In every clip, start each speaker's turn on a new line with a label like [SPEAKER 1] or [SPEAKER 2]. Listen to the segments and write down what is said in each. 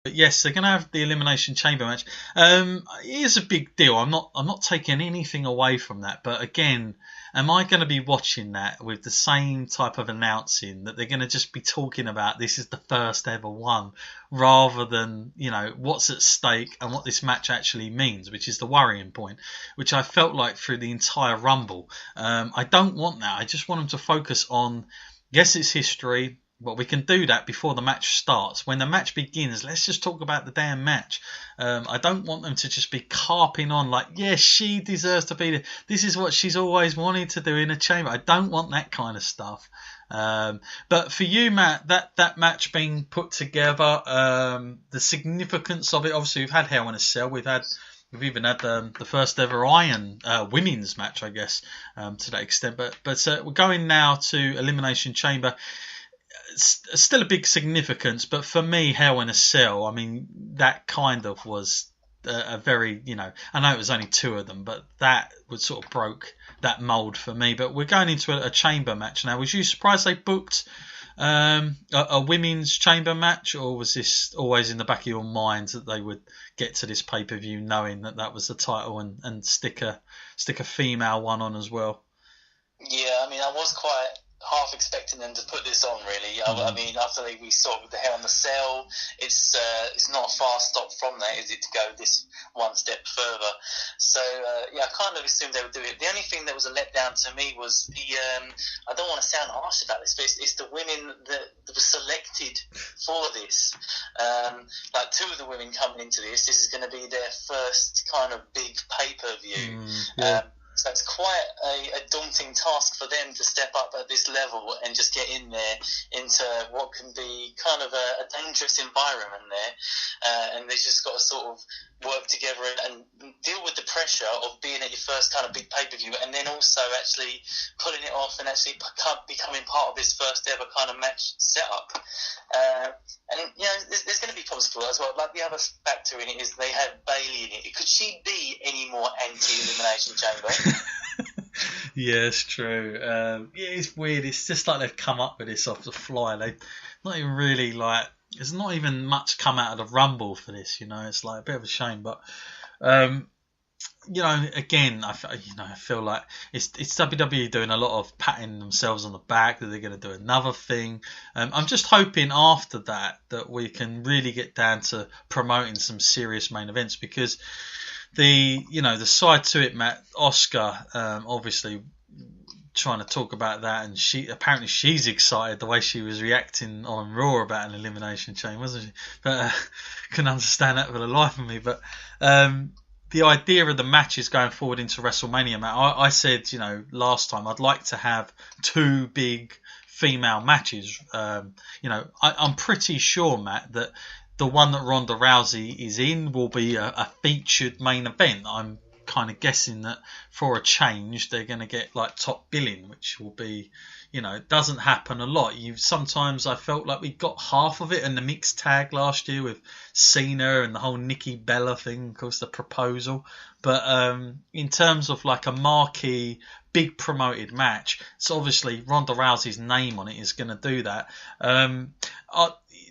[SPEAKER 1] But yes, they're going to have the Elimination Chamber match. It is a big deal. I'm not taking anything away from that. But again, am I going to be watching that with the same type of announcing that they're going to just be talking about this is the first ever one, rather than what's at stake and what this match actually means, which is the worrying point, which I felt like through the entire Rumble. I don't want that. I just want them to focus on. Yes, it's history. But we can do that before the match starts. When the match begins, let's just talk about the damn match. I don't want them to just be carping on like, yes, she deserves to be there. This is what she's always wanted to do in a chamber. I don't want that kind of stuff. But for you, Matt, that match being put together, the significance of it, obviously we've had Hell in a Cell. We've even had the first ever Iron women's match, I guess, to that extent. But we're going now to Elimination Chamber. It's still a big significance, but for me, Hell in a Cell, I mean, that kind of was a very, I know it was only two of them, but that would sort of broke that mould for me. But we're going into a chamber match now. Was you surprised they booked a women's chamber match, or was this always in the back of your mind that they would get to this pay-per-view knowing that was the title and stick a female one on as well?
[SPEAKER 2] Yeah, I mean, I was quite half expecting them to put this on, really. I mean, after we saw with the Hell in the Cell, it's not a far stop from that, is it, to go this one step further? So I kind of assumed they would do it. The only thing that was a letdown to me was the I don't want to sound harsh about this, but it's the women that were selected for this. Like two of the women coming into this is going to be their first kind of big pay-per-view.
[SPEAKER 1] Yeah.
[SPEAKER 2] So it's quite a daunting task for them to step up at this level and just get in there into what can be kind of a dangerous environment there. And they just got to sort of work together and deal with the pressure of being at your first kind of big pay-per-view, and then also actually pulling it off and actually becoming part of this first ever kind of match setup. And there's going to be problems for it as well. Like, the other factor in it is they had Bailey in it. Could she be any more anti-Elimination Chamber?
[SPEAKER 1] Yeah, it's true. It's weird. It's just like they've come up with this off the fly. They've not even really there's not even much come out of the Rumble for this. It's like a bit of a shame. But again, I feel like it's WWE doing a lot of patting themselves on the back that they're going to do another thing. I'm just hoping after that we can really get down to promoting some serious main events, because the side to it, Matt, Oscar, obviously trying to talk about that, and she's excited the way she was reacting on Raw about an Elimination Chamber, wasn't she? But couldn't understand that for the life of me. But the idea of the matches going forward into WrestleMania, Matt, I said, last time I'd like to have two big female matches. I'm pretty sure, Matt, that the one that Ronda Rousey is in will be a featured main event. I'm kind of guessing that for a change they're going to get like top billing, which will be, it doesn't happen a lot. Sometimes I felt like we got half of it in the mixed tag last year with Cena and the whole Nikki Bella thing, of course, the proposal. But in terms of like a marquee big promoted match, it's obviously Ronda Rousey's name on it is going to do that.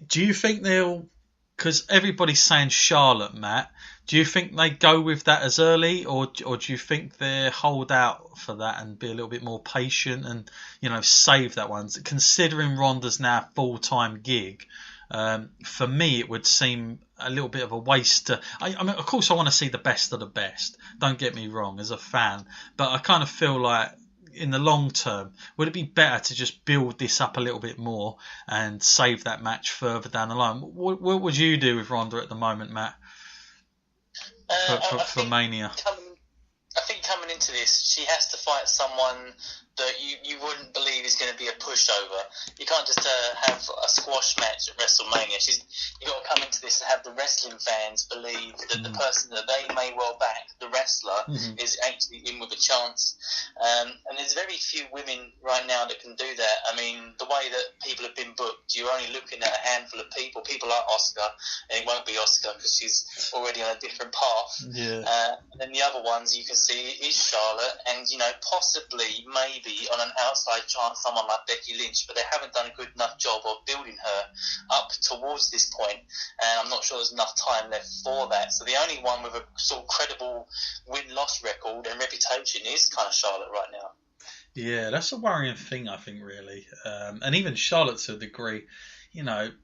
[SPEAKER 1] Do you think they'll, because everybody's saying Charlotte, Matt, do you think they go with that as early, or do you think they hold out for that and be a little bit more patient and, save that one? Considering Ronda's now a full-time gig, for me it would seem a little bit of a waste. I mean, of course I want to see the best of the best, don't get me wrong, as a fan, but I kind of feel like in the long term, would it be better to just build this up a little bit more and save that match further down the line? What would you do with Ronda at the moment, Matt, for Mania?
[SPEAKER 2] I think coming into this, she has to fight someone that you wouldn't believe is going to be a pushover. You can't just have a squash match at WrestleMania. You've got to come into this and have the wrestling fans believe that the person that they may well back, the wrestler, is actually in with a chance. And there's very few women right now that can do that. I mean, the way that people have been booked, you're only looking at a handful of people. People like Oscar, and it won't be Oscar because she's already on a different path.
[SPEAKER 1] Yeah.
[SPEAKER 2] And then the other ones you can see is Charlotte and possibly maybe on an outside chance someone like Becky Lynch, but they haven't done a good enough job of building her up towards this point, and I'm not sure there's enough time left for that. So the only one with a sort of credible win-loss record and reputation is kind of Charlotte right now.
[SPEAKER 1] Yeah, that's a worrying thing, I think, really. And even Charlotte, to a degree,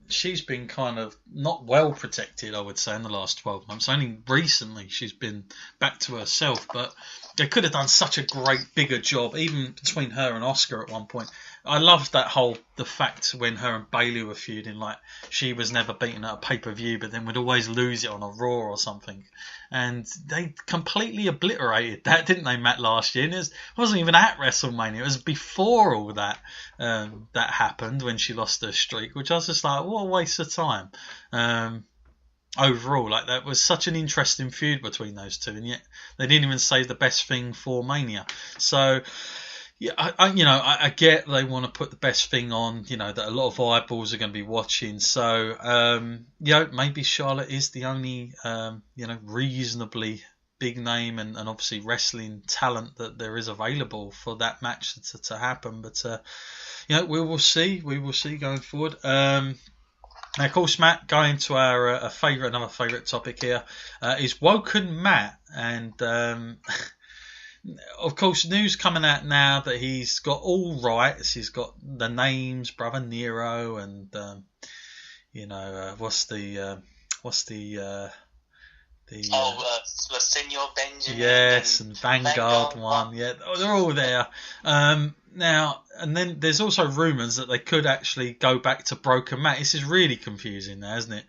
[SPEAKER 1] she's been kind of not well protected, I would say, in the last 12 months. Only recently she's been back to herself, but they could have done such a great, bigger job, even between her and Oscar at one point. I loved the fact when her and Bayley were feuding, like she was never beaten at a pay-per-view, but then would always lose it on a Raw or something. And they completely obliterated that, didn't they, Matt, last year? And it wasn't even at WrestleMania. It was before all that that happened when she lost her streak, which I was just like, what a waste of time. Overall, like that was such an interesting feud between those two, and yet they didn't even save the best thing for Mania. So, yeah, I get they want to put the best thing on, that a lot of eyeballs are going to be watching. So, maybe Charlotte is the only, reasonably big name and obviously wrestling talent that there is available for that match to happen. But, we will see. We will see going forward. Now, of course, Matt, going to our another favourite topic here is Woken Matt. And, of course, news coming out now that he's got all rights. He's got the names, Brother Nero, and, what's the
[SPEAKER 2] Senor Benjamin.
[SPEAKER 1] Yes, and Vanguard one. Yeah, they're all there. Now, and then there's also rumours that they could actually go back to Broken Matt. This is really confusing now, isn't it?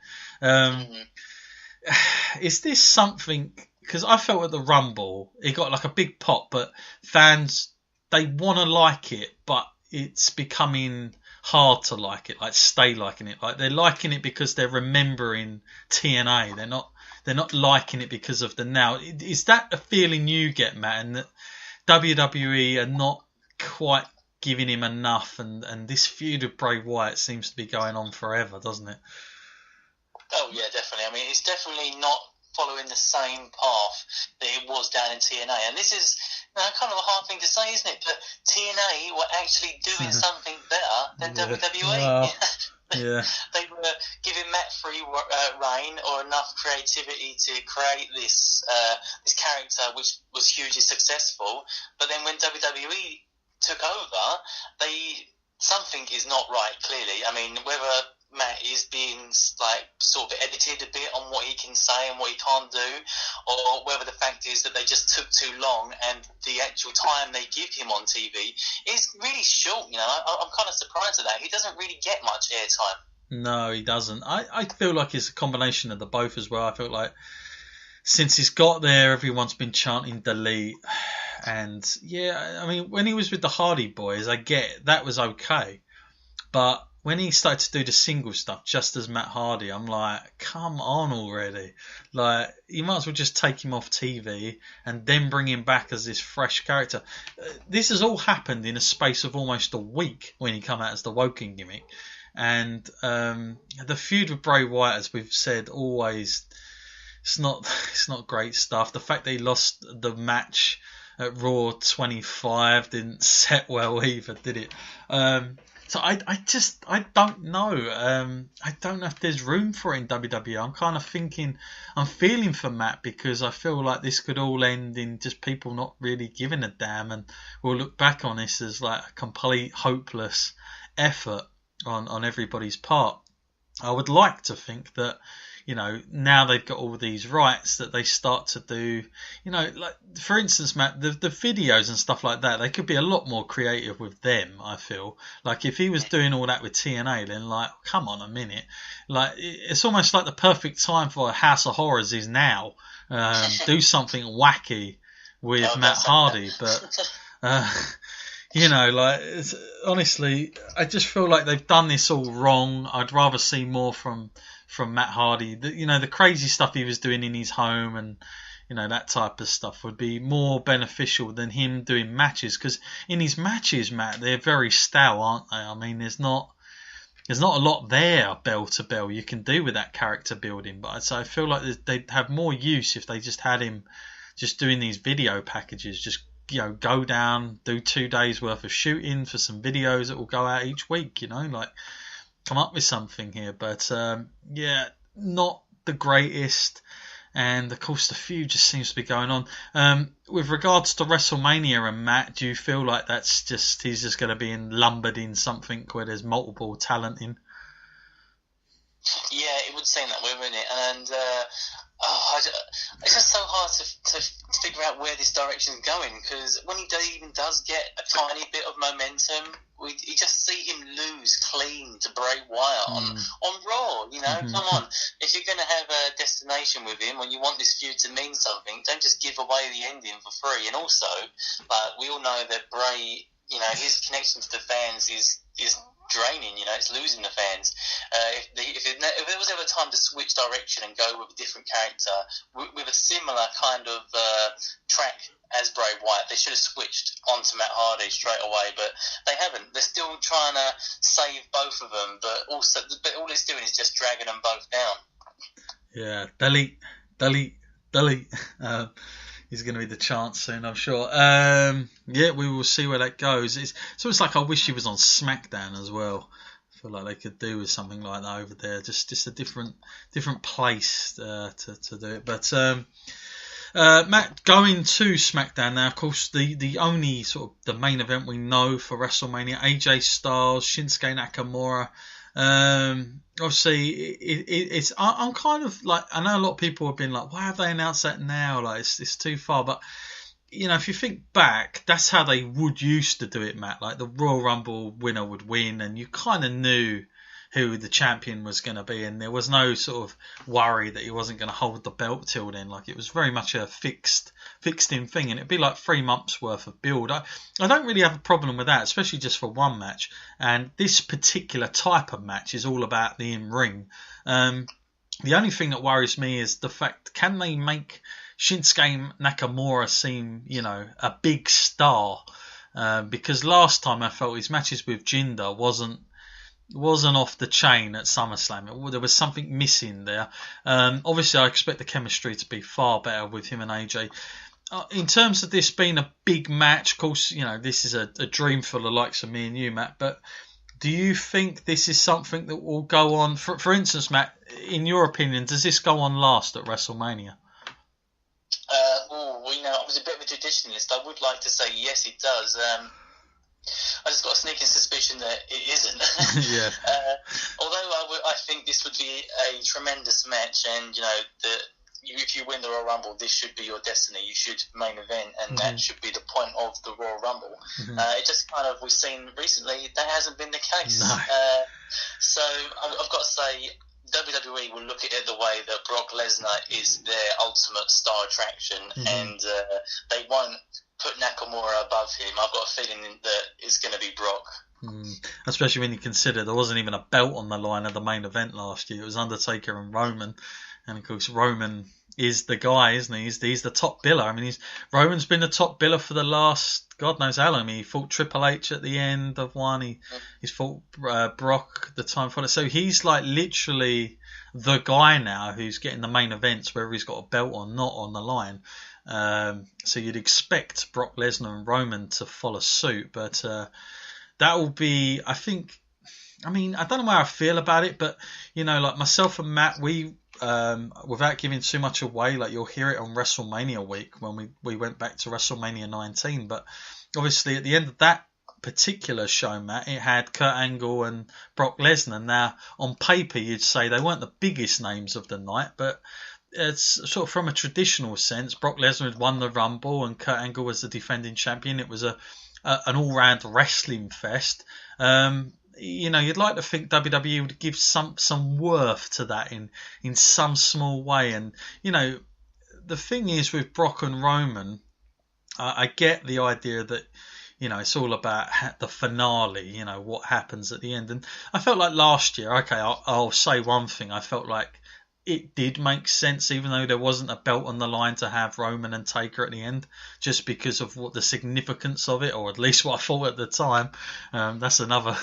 [SPEAKER 1] Is this something... Because I felt at the Rumble, it got like a big pop, but fans, they want to like it, but it's becoming hard to like it, like stay liking it. Like they're liking it because they're remembering TNA. They're not liking it because of the now. Is that a feeling you get, Matt, and that WWE are not quite giving him enough, and this feud with Bray Wyatt seems to be going on forever, doesn't it?
[SPEAKER 2] Oh yeah, definitely. I mean, it's definitely not following the same path that it was down in TNA, and this is kind of a hard thing to say, isn't it? But TNA were actually doing something better than WWE.
[SPEAKER 1] Yeah.
[SPEAKER 2] They were giving Matt free reign or enough creativity to create this character, which was hugely successful. But then when WWE took over, something is not right. Clearly, I mean, whether Matt is being sort of edited a bit on what he can say and what he can't do, or whether the fact is that they just took too long and the actual time they give him on TV is really short. I'm kind of surprised at that. He doesn't really get much airtime.
[SPEAKER 1] No, he doesn't. I feel like it's a combination of the both as well. I feel like since he's got there, everyone's been chanting delete. And yeah, I mean, when he was with the Hardy Boys, I get that was okay. But when he started to do the single stuff just as Matt Hardy, I'm like, come on already. Like, you might as well just take him off TV and then bring him back as this fresh character. This has all happened in a space of almost a week when he come out as the Woken gimmick. And the feud with Bray Wyatt, as we've said, always, it's not great stuff. The fact that he lost the match at Raw 25 didn't set well either, did it? So I don't know. I don't know if there's room for it in WWE. I'm kind of I'm feeling for Matt, because I feel like this could all end in just people not really giving a damn, and we'll look back on this as like a complete hopeless effort on everybody's part. I would like to think that, now they've got all these rights, that they start to do, like, for instance, Matt, the videos and stuff like that, they could be a lot more creative with them, I feel. Like, if he was doing all that with TNA, then, like, come on a minute. Like, it's almost like the perfect time for House of Horrors is now. Do something wacky with Matt Hardy, but... honestly, I just feel like they've done this all wrong. I'd rather see more from Matt Hardy. The crazy stuff he was doing in his home and, that type of stuff would be more beneficial than him doing matches. Because in his matches, Matt, they're very stale, aren't they? I mean, there's not a lot there, bell to bell, you can do with that character building. But so I feel like they'd have more use if they just had him just doing these video packages, just go down, do 2 days worth of shooting for some videos that will go out each week. Like come up with something here. But yeah, not the greatest. And of course, the feud just seems to be going on. With regards to WrestleMania and Matt, do you feel like he's just going to be lumbered in something where there's multiple talent in?
[SPEAKER 2] Yeah, it would seem that way, wouldn't it? And it's just so hard to figure out where this direction is going, because when he even does get a tiny bit of momentum, you just see him lose clean to Bray Wyatt on Raw. Come on. If you're going to have a destination with him, when you want this feud to mean something, don't just give away the ending for free. And also, we all know that Bray, his connection to the fans is draining. It's losing the fans. If there was ever time to switch direction and go with a different character with a similar kind of track as Bray Wyatt, they should have switched onto Matt Hardy straight away, but they haven't. They're still trying to save both of them, but all it's doing is just dragging them both down.
[SPEAKER 1] Yeah, delete. He's going to be the chance soon, I'm sure. Yeah, we will see where that goes. It's almost like I wish he was on SmackDown as well. I feel like they could do with something like that over there. Just a different place to do it. But Matt, going to SmackDown now, of course, the only sort of the main event we know for WrestleMania, AJ Styles, Shinsuke Nakamura. Obviously, it's I'm kind of like, I know a lot of people have been like, why have they announced that now? Like, it's too far. But if you think back, that's how they would used to do it, Matt. Like the Royal Rumble winner would win, and you kind of knew who the champion was going to be, and there was no sort of worry that he wasn't going to hold the belt till then. Like it was very much a fixed in thing, and it'd be like 3 months worth of build. I don't really have a problem with that, especially just for one match. And this particular type of match is all about the in-ring. The only thing that worries me is the fact, can they make Shinsuke Nakamura seem, a big star? Because last time I felt his matches with Jinder wasn't off the chain at SummerSlam. There was something missing there. Obviously, I expect the chemistry to be far better with him and AJ. In terms of this being a big match, of course, this is a dream for the likes of me and you, Matt. But do you think this is something that will go on? For instance, Matt, in your opinion, does this go on last at WrestleMania?
[SPEAKER 2] I was a bit of a traditionalist. I would like to say yes, it does. I just got a sneaking suspicion that it isn't.
[SPEAKER 1] Yeah.
[SPEAKER 2] Although I think this would be a tremendous match, and that if you win the Royal Rumble, this should be your destiny. You should main event, and that should be the point of the Royal Rumble. It just kind of, we've seen recently that hasn't been the case.
[SPEAKER 1] No.
[SPEAKER 2] So I've got to say, WWE will look at it the way that Brock Lesnar is their ultimate star attraction, and they won't put Nakamura above him. I've got a feeling that it's going to be Brock.
[SPEAKER 1] Especially when you consider there wasn't even a belt on the line of the main event last year. It was Undertaker and Roman. And of course, Roman is the guy, isn't he? He's the top biller. I mean, Roman's been the top biller for the last, God knows how long. He fought Triple H at the end of one. He's fought Brock the time for it. So he's like literally the guy now who's getting the main events, whether he's got a belt or not on the line. So you'd expect Brock Lesnar and Roman to follow suit, but that will be, I think, I don't know how I feel about it, but like myself and Matt, we without giving too much away, like you'll hear it on WrestleMania week when we went back to WrestleMania 19, but obviously at the end of that particular show, Matt, it had Kurt Angle and Brock Lesnar. Now on paper you'd say they weren't the biggest names of the night, but it's sort of from a traditional sense, Brock Lesnar had won the Rumble and Kurt Angle was the defending champion. It was an all-round wrestling fest. You'd like to think WWE would give some worth to that in some small way. And, the thing is with Brock and Roman, I get the idea that, it's all about the finale, what happens at the end. And I felt like last year, okay, I'll say one thing. I felt like it did make sense, even though there wasn't a belt on the line, to have Roman and Taker at the end, just because of what the significance of it, or at least what I thought at the time. That's another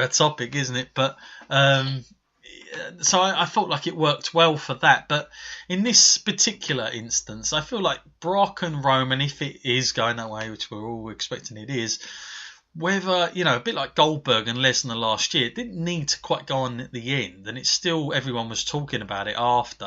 [SPEAKER 1] topic, isn't it? But so I felt like it worked well for that. But in this particular instance, I feel like Brock and Roman, if it is going that way, which we're all expecting it is, whether, a bit like Goldberg and Lesnar last year, it didn't need to quite go on at the end, and it's still, everyone was talking about it after.